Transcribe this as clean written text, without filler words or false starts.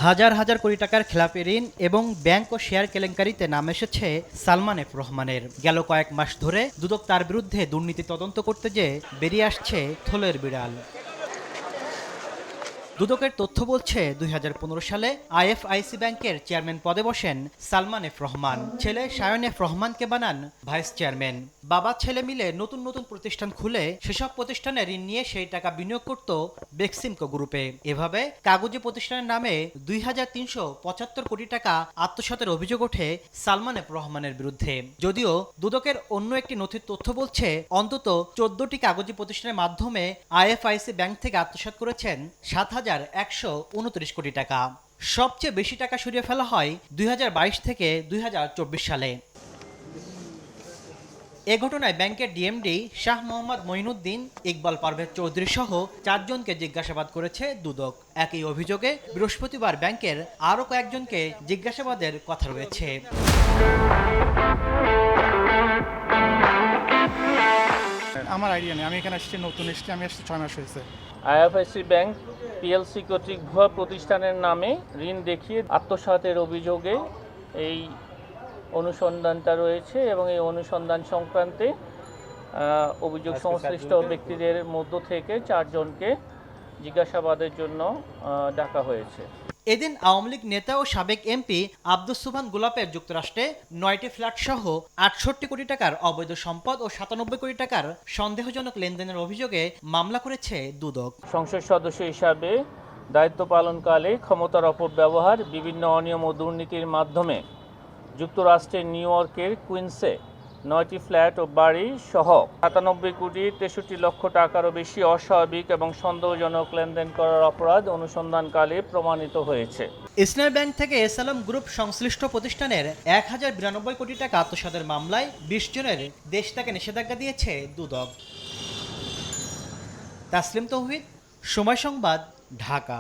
হাজার হাজার কোটি টাকার খেলাপি ঋণ এবং ব্যাংক ও শেয়ার কেলেঙ্কারিতে নাম এসেছে সালমান এফ রহমানের। গেল কয়েক মাস ধরে দুদক তার বিরুদ্ধে দুর্নীতি তদন্ত করতে যেয়ে বেরিয়ে আসছে থলের বিড়াল। দুদকের তথ্য বলছে ২০১৫ সালে আইএফআইসি ব্যাংকের চেয়ারম্যান পদে বসেন সালমান এফ রহমান। ছেলে সায়ন এফ রহমানকে বানান ভাইস চেয়ারম্যান। বাবা ছেলে মিলে নতুন নতুন প্রতিষ্ঠান খুলে সেসব প্রতিষ্ঠানে ঋণ নিয়ে সেই টাকা বিনিয়োগ করত বেক্সিমকো গ্রুপে। এভাবে কাগজে প্রতিষ্ঠানের নামে ২৩৭৫ কোটি টাকা আত্মসাতের অভিযোগ ওঠে সালমান এফ রহমানের বিরুদ্ধে। যদিও দুদকের অন্য একটি নথির তথ্য বলছে অন্তত ১৪টি কাগজী প্রতিষ্ঠানের মাধ্যমে আইএফআইসি ব্যাংক থেকে আত্মসাৎ করেছেন ৭,১২৯ কোটি টাকা। সবচেয়ে বেশি টাকা সরিয়ে ফেলা হয় ২০২২ থেকে ২০২৪ সালে। এ ঘটনায় ব্যাংকের ডিএমডি শাহ মোহাম্মদ মঈনুদ্দিন, ইকবাল পারভেজ চৌধুরী সহ ৪ জনকে জিজ্ঞাসাবাদ করেছে দুদক। একই অভিযোগে বৃহস্পতিবার ব্যাংকের আরও কয়েকজনকে জিজ্ঞাসাবাদের কথা রয়েছে। আমার আইডিয়া নেই, আমি এখানে আসছি নতুন এসেছি, আমি আসছি ৬ মাস হয়েছে। আইএফআইসি ব্যাংক পিএলসি কর্তৃক ভুয়া প্রতিষ্ঠানের নামে ঋণ দেখিয়ে আত্মসাতের অভিযোগে এই অনুসন্ধানটা রয়েছে এবং এই অনুসন্ধান সংক্রান্তে অভিযোগ সংশ্লিষ্ট ব্যক্তিদের মধ্য থেকে ৪ জনকে জিজ্ঞাসাবাদের জন্য ডাকা হয়েছে। এদিন আওয়ামী লীগ নেতা ও সাবেক এমপি আব্দুস সুবহান গোলাপের যুক্তরাষ্ট্রে ৯টি ফ্ল্যাট সহ ৬৮ কোটি টাকার অবৈধ সম্পদ ও ৯৭ কোটি টাকার সন্দেহজনক লেনদেনের অভিযোগে মামলা করেছে দুদক। সংসদ সদস্য হিসাবে দায়িত্ব পালনকালে ক্ষমতার অপব্যবহার, বিভিন্ন অনিয়ম ও দুর্নীতির মাধ্যমে যুক্তরাষ্ট্রের নিউ ইয়র্কের কুইন্সে ৯টি ফ্ল্যাট ও বাড়ি সহ ৯৭ কোটি ৬৩ লক্ষ টাকারও বেশি অস্বাভাবিক এবং সন্দেহজনক লেনদেন করার অপরাধ অনুসন্ধানকালে প্রমাণিত হয়েছে। ইসলামী ব্যাংক থেকে এস আলম গ্রুপ সংশ্লিষ্ট প্রতিষ্ঠানের ১,০৯২ কোটি টাকা আত্মসাতের মামলায় ২০ জনের দেশ থেকে নিষেধাজ্ঞা দিয়েছে দুদক। তাসলিম তৌহিদ, সময় সংবাদ, ঢাকা।